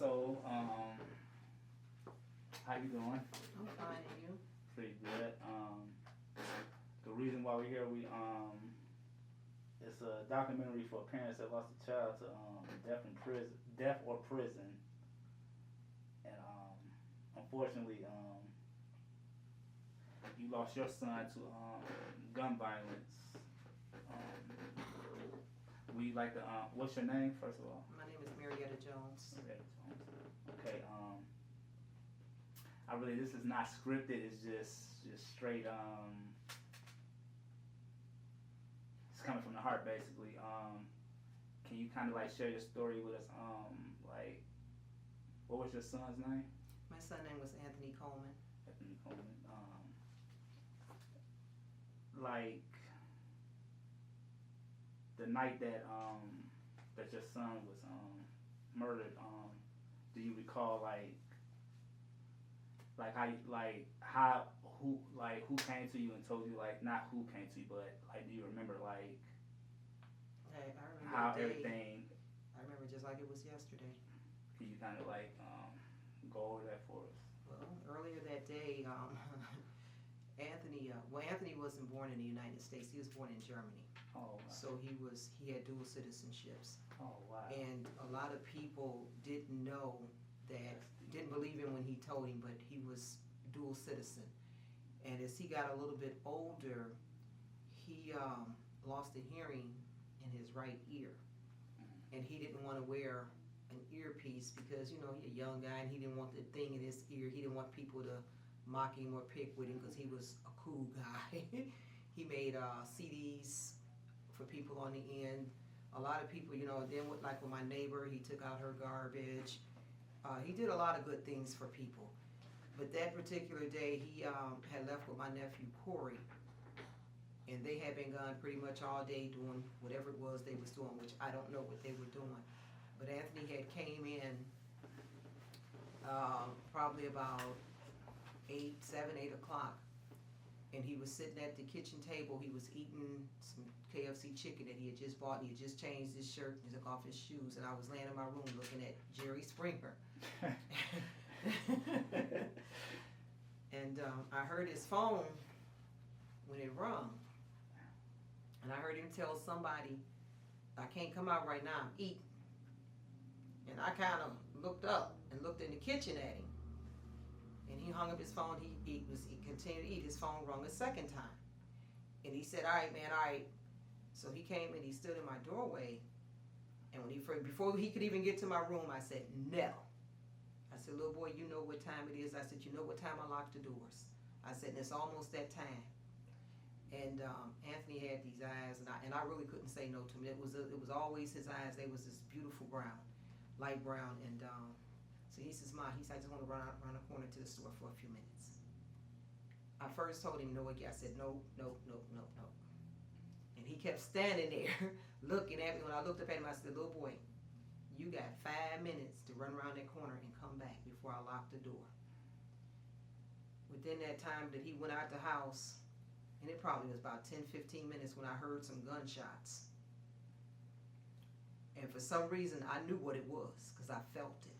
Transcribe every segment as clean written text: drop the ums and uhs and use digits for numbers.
So, how you doing? I'm fine, and you? Pretty good. The reason why we're here, it's a documentary for parents that lost a child to death or prison, and unfortunately, you lost your son to gun violence. We like to. What's your name, first of all? My name is Marietta Jones. Okay. Okay. This is not scripted. It's just straight. It's coming from the heart, basically. Can you kind of like share your story with us? Like, what was your son's name? My son's name was Anthony Coleman. Anthony Coleman. Like the night that your son was murdered. Do you recall who came to you and told you, like, not who came to you, but like, do you remember like Hey, I remember how the day. everything? I remember just like it was yesterday. Can you kind of like go over that for us? Well, earlier that day, Anthony wasn't born in the United States. He was born in Germany. Oh, wow. So he had dual citizenships. Oh, wow. And a lot of people didn't believe him when he told him, but he was dual citizen. And as he got a little bit older, he lost a hearing in his right ear. And he didn't want to wear an earpiece because, he's a young guy and he didn't want the thing in his ear. He didn't want people to mock him or pick with him because he was a cool guy. He made CDs for people on the end. A lot of people, then with my neighbor, he took out her garbage. He did a lot of good things for people. But that particular day, he had left with my nephew, Corey. And they had been gone pretty much all day doing whatever it was they was doing, which I don't know what they were doing. But Anthony had came in probably about 8 o'clock. And he was sitting at the kitchen table. He was eating some KFC chicken that he had just bought. And he had just changed his shirt and took off his shoes. And I was laying in my room looking at Jerry Springer. And I heard his phone when it rung. And I heard him tell somebody, I can't come out right now, I'm eating. And I kind of looked up and looked in the kitchen at him. And he hung up his phone. He continued to eat. His phone rung a second time. And he said, all right, man, all right. So he came and he stood in my doorway. And before he could even get to my room, I said, no. I said, little boy, you know what time it is. I said, you know what time I lock the doors. I said, and it's almost that time. And Anthony had these eyes, and I really couldn't say no to him. It was always his eyes. They was this beautiful brown, light brown. And so he says, Ma, he said, I just want to run around the corner to the store for a few minutes. I first told him no again. I said, no. And he kept standing there looking at me. When I looked up at him, I said, little boy, you got 5 minutes to run around that corner and come back before I lock the door. Within that time that he went out the house, and it probably was about 10-15 minutes when I heard some gunshots. And for some reason, I knew what it was because I felt it.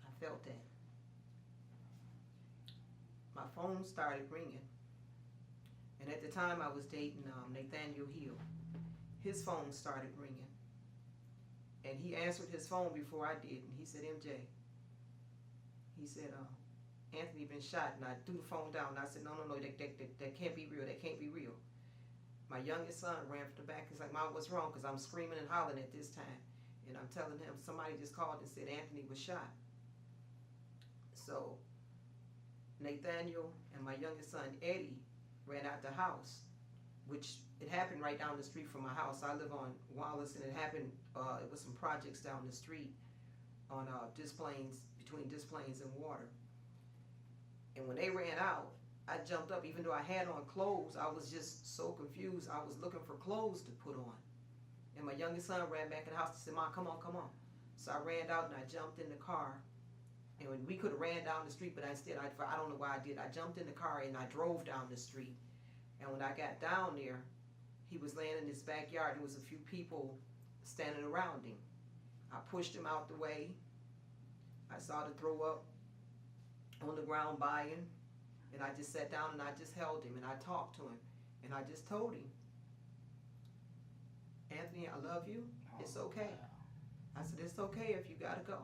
I felt that. My phone started ringing. And at the time I was dating Nathaniel Hill. His phone started ringing. And he answered his phone before I did. And he said, MJ. He said, Anthony been shot. And I threw the phone down. And I said, no, that can't be real. That can't be real. My youngest son ran from the back. He's like, Mom, what's wrong? Because I'm screaming and hollering at this time. And I'm telling him, somebody just called and said Anthony was shot. So Nathaniel and my youngest son, Eddie, ran out the house, which it happened right down the street from my house. I live on Wallace, and it happened, it was some projects down the street on between Des Plaines and Water. And when they ran out, I jumped up. Even though I had on clothes, I was just so confused. I was looking for clothes to put on. And my youngest son ran back in the house and said, Mom, come on. So I ran out and I jumped in the car. And when we could have ran down the street, but instead, I don't know why I did. I jumped in the car and I drove down the street. And when I got down there, he was laying in his backyard. There was a few people standing around him. I pushed him out the way. I started to throw up on the ground by him. And I just sat down and I just held him and I talked to him. And I just told him, Anthony, I love you. It's okay. I said, it's okay if you gotta go.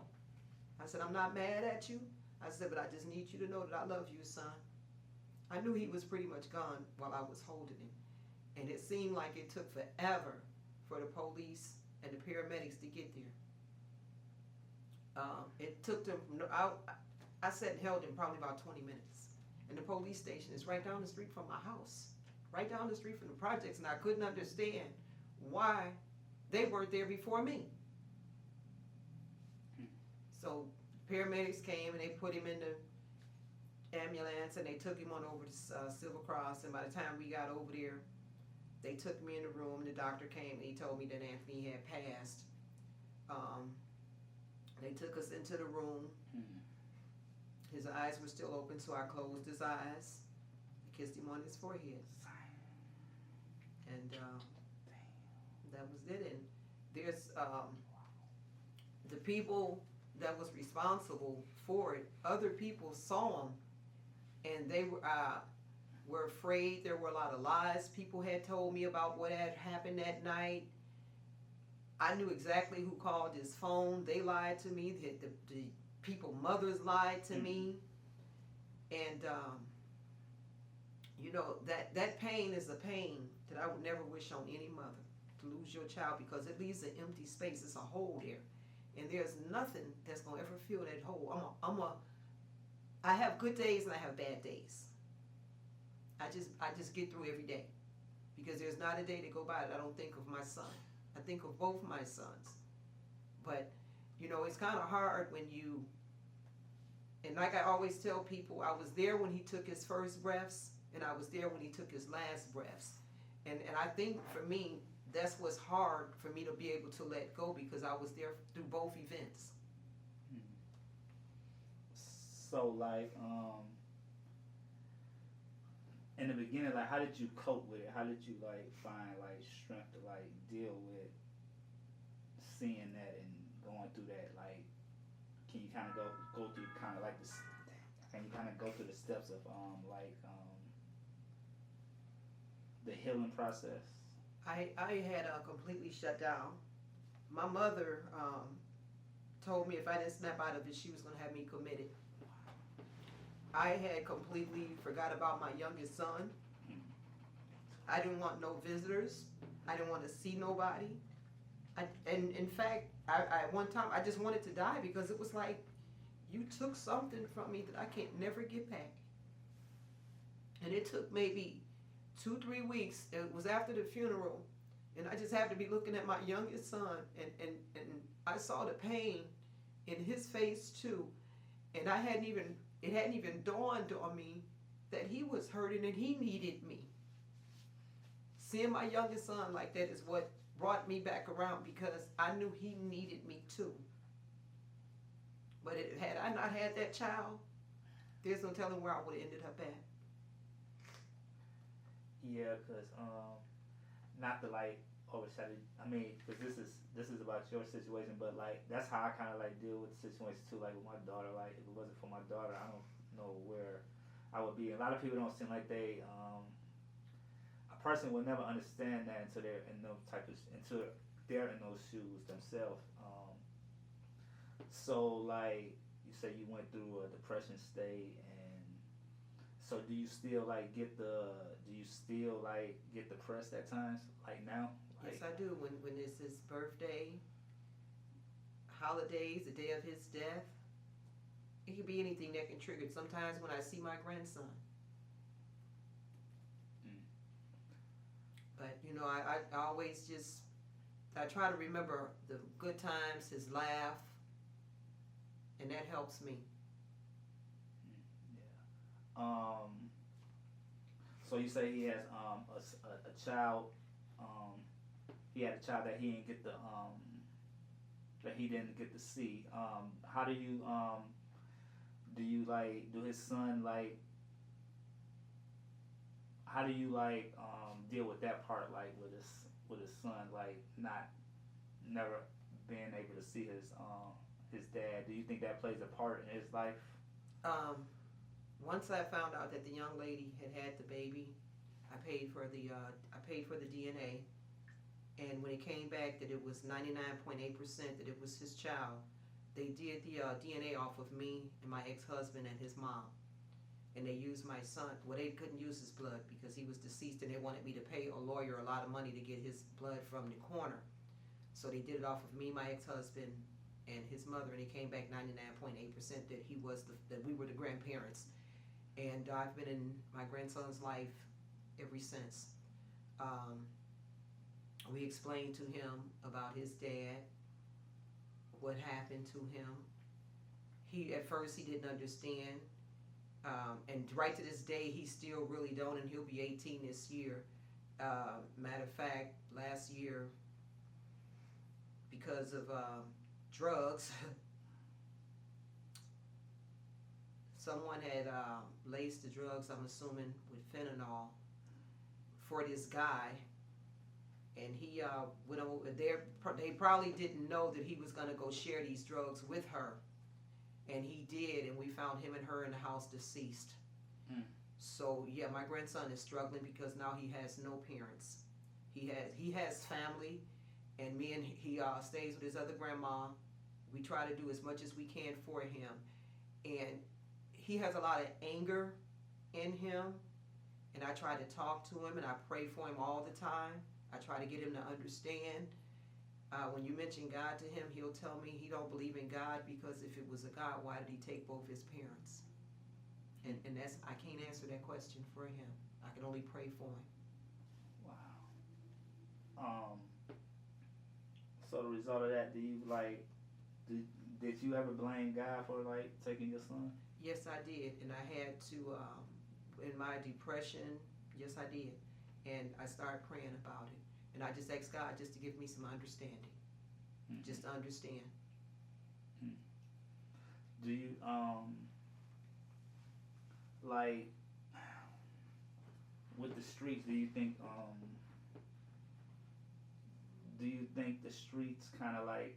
I said, I'm not mad at you. I said, but I just need you to know that I love you, son. I knew he was pretty much gone while I was holding him. And it seemed like it took forever for the police and the paramedics to get there. It took them, I sat and held him probably about 20 minutes. And the police station is right down the street from my house. Right down the street from the projects. And I couldn't understand why they weren't there before me. So paramedics came and they put him in the ambulance and they took him on over to Silver Cross. And by the time we got over there, they took me in the room and the doctor came and he told me that Anthony had passed. They took us into the room. His eyes were still open, so I closed his eyes. I kissed him on his forehead. And that was it. And there's the people that was responsible for it, other people saw him and they were afraid. There were a lot of lies people had told me about what had happened that night. I knew exactly who called his phone. They lied to me. The people, mothers lied to me. And, you know, that pain is a pain that I would never wish on any mother, to lose your child, because it leaves an empty space. It's a hole there. And there's nothing that's going to ever fill that hole. I have good days and I have bad days. I just get through every day, because there's not a day to go by that I don't think of my son. I think of both my sons. But, you know, it's kind of hard when you, and like I always tell people, I was there when he took his first breaths, and I was there when he took his last breaths. And I think for me, that's what's hard for me to be able to let go, because I was there through both events. So, like, in the beginning, like, how did you cope with it? How did you, like, find, like, strength to, like, deal with seeing that and going through that? Like, can you kind of go through kind of like this? Can you kind of go through the steps of the healing process? I had completely shut down. My mother told me if I didn't snap out of it, she was going to have me committed. I had completely forgot about my youngest son. I didn't want no visitors. I didn't want to see nobody. And in fact, I one time I just wanted to die, because it was like, you took something from me that I can't never get back. And it took maybe 2-3 weeks. It was after the funeral, and I just happened to be looking at my youngest son, and I saw the pain in his face too. And it hadn't even dawned on me that he was hurting and he needed me. Seeing my youngest son like that is what brought me back around, because I knew he needed me too. But had I not had that child, there's no telling where I would have ended up at. Yeah, because not to like overshadow. I mean, because this is about your situation, but like that's how I kind of like deal with the situation too. Like with my daughter, like if it wasn't for my daughter, I don't know where I would be. A lot of people don't seem like they a person will never understand that until they're in those until they're in those shoes themselves. So like you say, you went through a depression state, and so do you still like get depressed at times, like now? Like, Yes, I do. When it's his birthday, holidays, the day of his death, it could be anything that can trigger it. Sometimes when I see my grandson. But, you know, I always I try to remember the good times, his laugh, and that helps me. Yeah. So you say he has a child. He had a child that he didn't get to see. How do you like, do his son like? How do you like deal with that part, like with his son, like never being able to see his dad. Do you think that plays a part in his life? Um, Once I found out that the young lady had had the baby, I paid for the DNA, and when it came back that it was 99.8% that it was his child, they did the DNA off of me and my ex-husband and his mom, and they used my son. Well, they couldn't use his blood because he was deceased, and they wanted me to pay a lawyer a lot of money to get his blood from the coroner. So they did it off of me, my ex-husband, and his mother, and it came back 99.8% that that we were the grandparents. And I've been in my grandson's life ever since. We explained to him about his dad, what happened to him. At first he didn't understand, and right to this day he still really don't, and he'll be 18 this year. Matter of fact, last year, because of drugs, someone had laced the drugs, I'm assuming, with fentanyl for this guy, and he went over there. They probably didn't know that he was going to go share these drugs with her, and he did, and we found him and her in the house deceased. So yeah, my grandson is struggling because now he has no parents. He has family, and he stays with his other grandma. We try to do as much as we can for him, and he has a lot of anger in him, and I try to talk to him, and I pray for him all the time. I try to get him to understand. When you mention God to him, he'll tell me he don't believe in God because if it was a God, why did he take both his parents? And I can't answer that question for him. I can only pray for him. Wow. So the result of that, did you ever blame God for taking your son? Yes, I did, and I had to, in my depression, yes, I did, and I started praying about it, and I just asked God just to give me some understanding, just to understand. Do you, with the streets, do you think the streets kind of like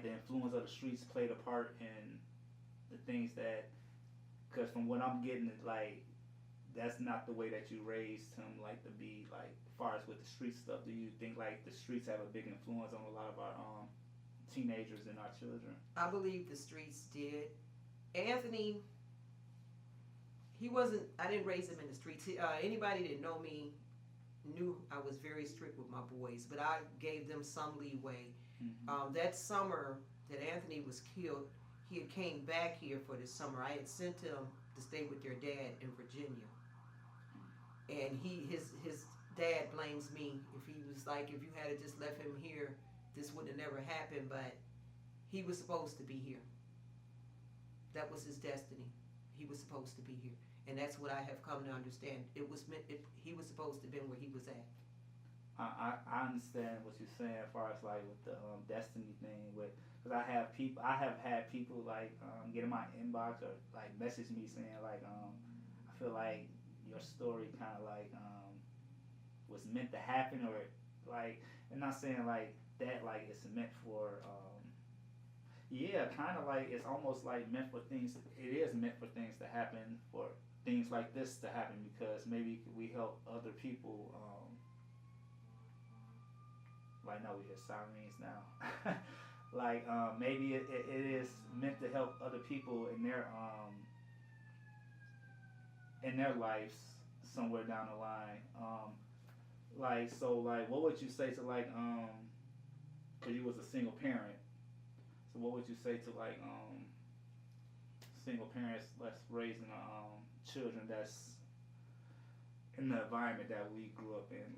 the influence of the streets played a part in the things that, because from what I'm getting, it's that's not the way that you raised him, to be as far as with the street stuff. Do you think the streets have a big influence on a lot of our teenagers and our children? I believe the streets did. Anthony, I didn't raise him in the streets. Anybody that know me knew I was very strict with my boys, but I gave them some leeway. That summer that Anthony was killed, he had came back here for this summer. I had sent him to stay with their dad in Virginia, and his dad blames me. If he was if you had just left him here, this would have never happened. But he was supposed to be here. That was his destiny. He was supposed to be here, and that's what I have come to understand. It was meant. He was supposed to have been where he was at. I understand what you're saying as far as with the destiny thing, because I have had people get in my inbox or message me saying I feel like your story kind of was meant to happen, or and not saying that it's meant for yeah, kind of it's almost meant for things. It is meant for things to happen, for things like this to happen, because maybe we help other people. Now we hear sirens now. Maybe it is meant to help other people in their lives somewhere down the line. What would you say to because you was a single parent, so what would you say to single parents that's raising children that's in the environment that we grew up in?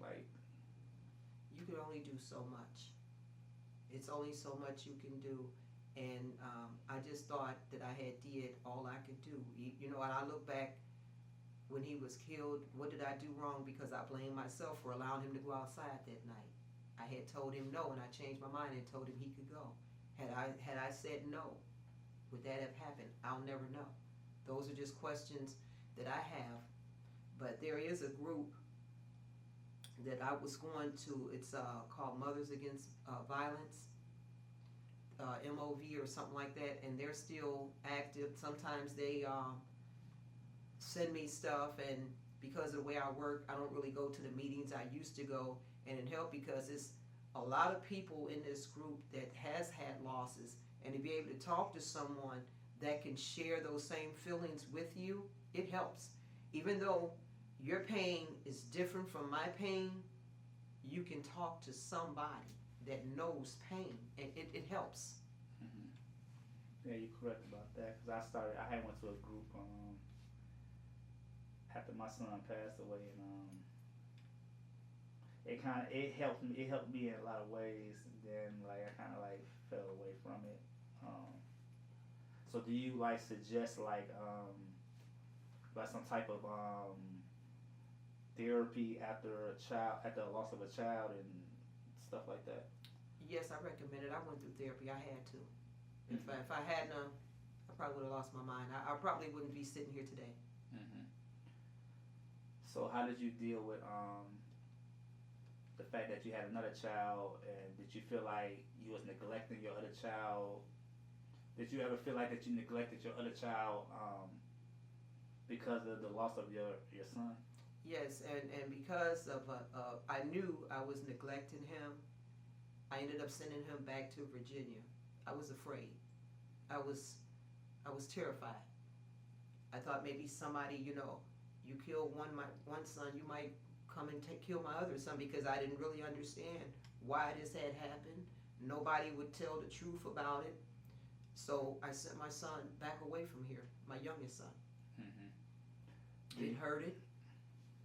You can only do so much. It's only so much you can do, and I just thought that I had did all I could do. And I look back when he was killed. What did I do wrong? Because I blame myself for allowing him to go outside that night. I had told him no, and I changed my mind and told him he could go. Had I said no, would that have happened? I'll never know. Those are just questions that I have. But there is a group that I was going to. It's called Mothers Against Violence, MOV or something like that, and they're still active. Sometimes they send me stuff, and because of the way I work, I don't really go to the meetings I used to go, and it helped because it's a lot of people in this group that has had losses, and to be able to talk to someone that can share those same feelings with you, it helps. Even though your pain is different from my pain, you can talk to somebody that knows pain, and it helps. Mm-hmm. Yeah, you're correct about that. Cause I had went to a group after my son passed away, and it helped me in a lot of ways. And then like I kind of like fell away from it. Um, so do you like suggest like some type of therapy after a loss of a child and stuff like that? Yes, I recommend it. I went through therapy. I had to. Mm-hmm. If I hadn't, I probably would have lost my mind. I probably wouldn't be sitting here today. Mm-hmm. So how did you deal with the fact that you had another child, and did you feel like you was neglecting your other child? Did you ever feel like that you neglected your other child because of the loss of your son? Yes, and because of I knew I was neglecting him, I ended up sending him back to Virginia. I was afraid. I was terrified. I thought maybe somebody, you kill one son, you might come and kill my other son, because I didn't really understand why this had happened. Nobody would tell the truth about it. So I sent my son back away from here, my youngest son. Mm-hmm. It hurted,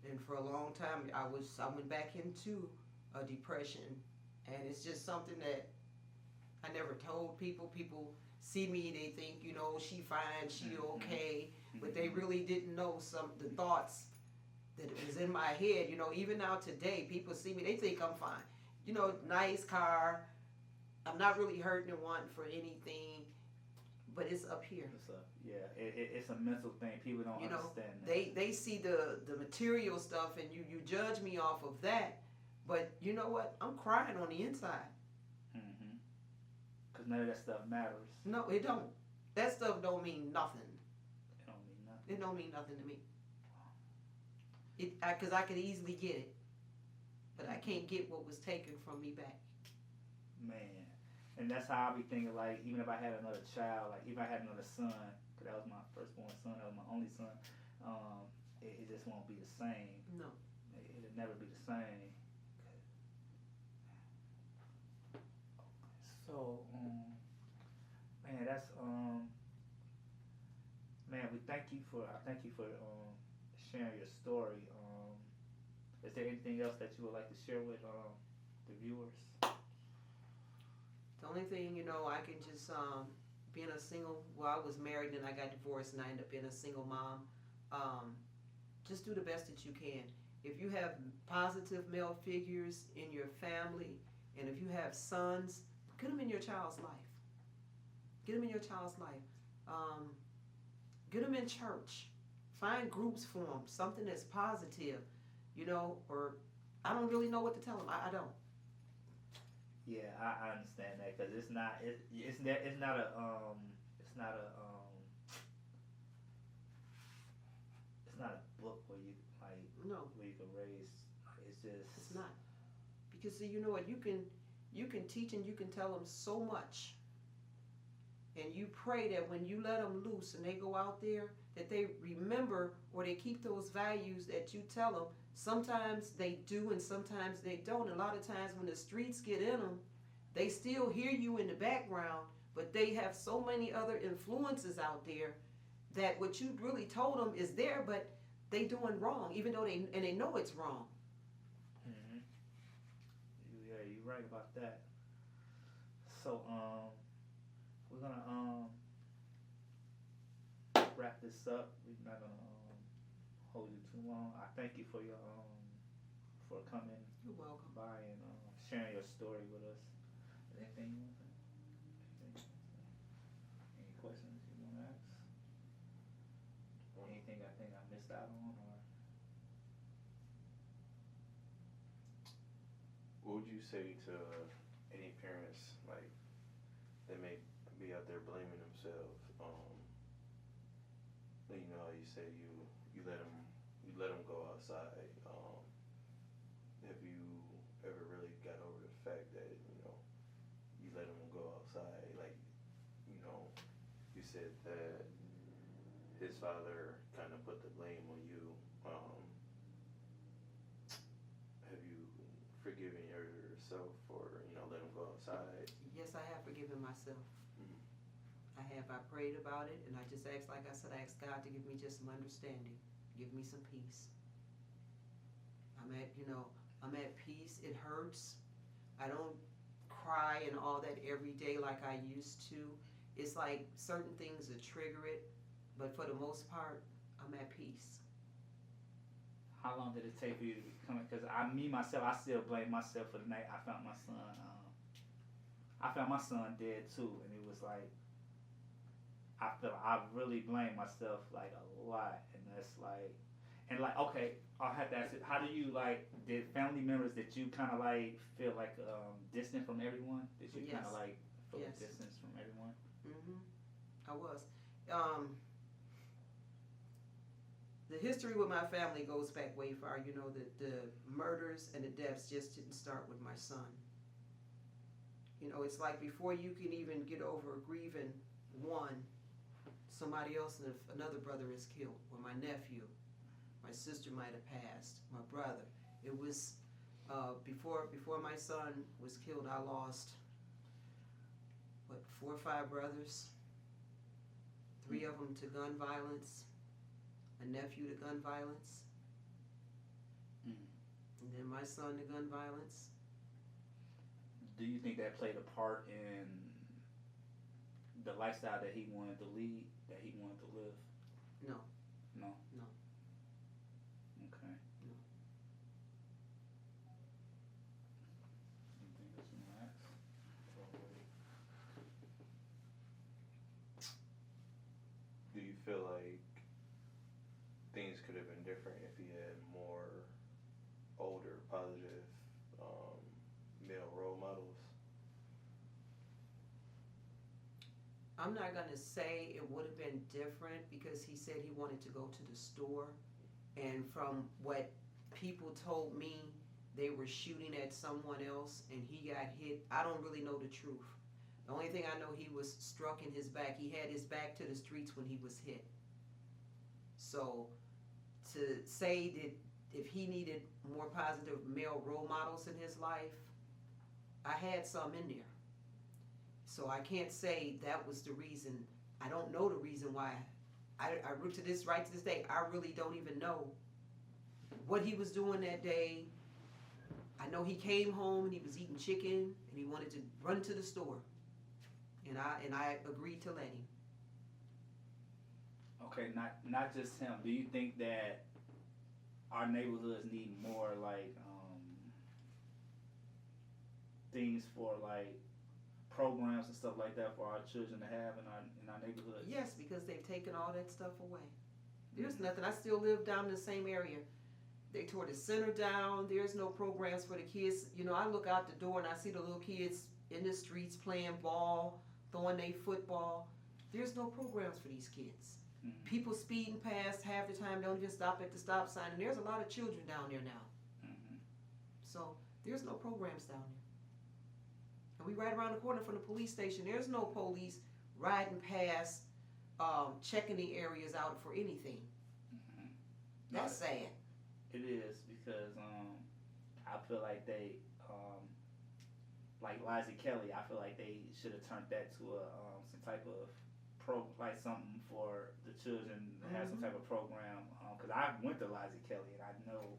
and for a long time I went back into a depression, and it's just something that I never told people. People see me, they think, she fine, she okay, but they really didn't know the thoughts that was in my head. Even now today, people see me, they think I'm fine. Nice car, I'm not really hurting and wanting for anything, but it's up here. It's up, yeah. It's a mental thing. People don't understand that. They see the material stuff, and you judge me off of that, but you know what? I'm crying on the inside. Mm-hmm. Because none of that stuff matters. No, it don't. That stuff don't mean nothing. It don't mean nothing. It don't mean nothing to me. Because I could easily get it, but I can't get what was taken from me back. Man, and that's how I be thinking. Like, even if I had another child, like even if I had another son, because that was my firstborn son, that was my only son, it just won't be the same. No, it'll never be the same. So, man, that's man. I thank you for sharing your story. Is there anything else that you would like to share with the viewers? The only thing, I can just being a single. Well, I was married and I got divorced, and I ended up being a single mom. Just do the best that you can. If you have positive male figures in your family, and if you have sons, get them in your child's life. Get them in your child's life. Get them in church. Find groups for them, something that's positive, or I don't really know what to tell them. I don't. Yeah, I understand that, because it's not a book where you where you can raise. It's not, because see, you know what, you can teach and you can tell them so much, and you pray that when you let them loose and they go out there, that they remember or they keep those values that you tell them. Sometimes they do and sometimes they don't. A lot of times when the streets get in them, they still hear you in the background, but they have so many other influences out there that what you really told them is there, but they doing wrong, even though they know it's wrong. Mm-hmm. Yeah, you're right about that. So we're gonna wrap this up. We're not gonna hold you too long. I thank you for your for coming. You're welcome. By and sharing your story with us. Anything you want to say? Any questions you want to ask? Anything I think I missed out on, or what would you say to any parents like that may out there blaming themselves. You know, you say you let them go outside. Have you ever really got over the fact that you let them go outside? Like, you know, you said that his father kind of put the blame on you. Have you forgiven yourself for let him go outside? Yes, I have forgiven myself. Mm-hmm. I have. I prayed about it, and I just asked, like I said, I asked God to give me just some understanding, give me some peace. I'm at peace. It hurts. I don't cry and all that every day like I used to. It's like certain things that trigger it, but for the most part, I'm at peace. How long did it take for you to become? Because I still blame myself for the night I found my son. I found my son dead too, and it was like I really blame myself like a lot, and that's like, and like okay, I'll have to ask you, how do you like did family members that you kind of like feel like distant from everyone? Did you kind of Yes. like feel Yes. a distance from everyone? I was. The history with my family goes back way far. You know, the murders and the deaths just didn't start with my son. You know, it's like before you can even get over grieving one, somebody else, another brother is killed, or my nephew, my sister might have passed, my brother. It was before my son was killed, I lost, 4 or 5 brothers, 3 of them to gun violence, a nephew to gun violence, and then my son to gun violence. Do you think that played a part in the lifestyle that he wanted to lead, that he wanted to live? No. No? No. Okay. No. Anything else you want to ask? Do you feel like things could have been different if he had more older, positive male role models? I'm not going to say it would have been different because he said he wanted to go to the store. And from what people told me, they were shooting at someone else and he got hit. I don't really know the truth. The only thing I know, he was struck in his back. He had his back to the streets when he was hit. So to say that if he needed more positive male role models in his life, I had some in there. So I can't say that was the reason. I don't know the reason why. I to this day, I really don't even know what he was doing that day. I know he came home and he was eating chicken and he wanted to run to the store, and I agreed to let him. Okay, not just him. Do you think that our neighborhoods need more like things for like programs and stuff like that for our children to have in our neighborhoods? Yes, because they've taken all that stuff away. There's nothing. I still live down in the same area. They tore the center down. There's no programs for the kids. You know, I look out the door and I see the little kids in the streets playing ball, throwing their football. There's no programs for these kids. Mm-hmm. People speeding past half the time, don't even stop at the stop sign, and there's a lot of children down there now. Mm-hmm. So there's no programs down there. And we right around the corner from the police station. There's no police riding past, checking the areas out for anything. Mm-hmm. That's sad. It is because I feel like they like Liza Kelly. I feel like they should have turned that to some type of like something for the children to have some type of program. Because I went to Liza Kelly and I know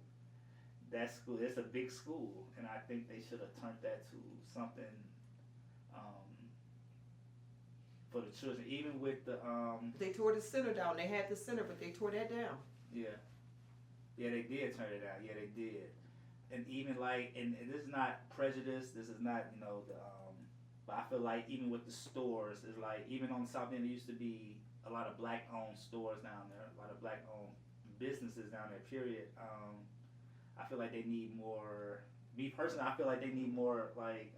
that school. It's a big school, and I think they should have turned that to something for the children. Even with the They tore the center down. They had the center, but they tore that down. Yeah. Yeah, they did turn it out. Yeah, they did. And even like, and this is not prejudice. This is not, but I feel like even with the stores, it's like, even on the South End, there used to be a lot of black-owned stores down there, a lot of black-owned businesses down there, period. I feel like they need more, me personally, I feel like they need more, like,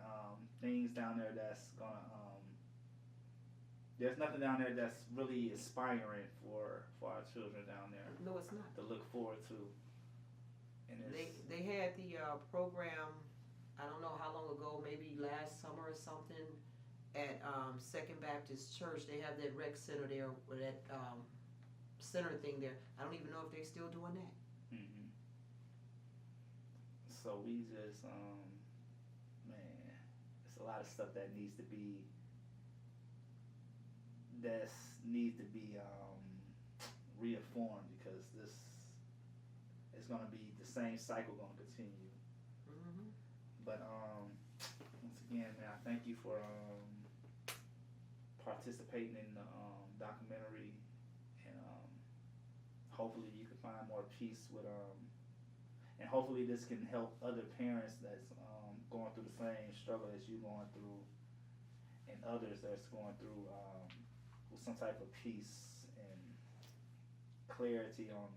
things down there that's gonna, there's nothing down there that's really inspiring for our children down there No, it's not. to look forward to. And They had the program, I don't know how long ago, maybe last summer or something, at Second Baptist Church. They have that rec center there, or that center thing there. I don't even know if they're still doing that. hmm So we just, man, it's a lot of stuff that needs to be reformed, because this is going to be the same cycle going to continue. Mm-hmm. But once again, man, I thank you for participating in the documentary, and hopefully you can find more peace with and hopefully this can help other parents that's going through the same struggle as you going through, and others that's going through with some type of peace and clarity on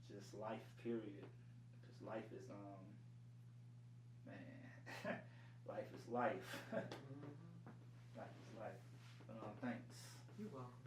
just life, period. Because life is man, life is life. Mm-hmm. Life is life. Thanks. You're welcome.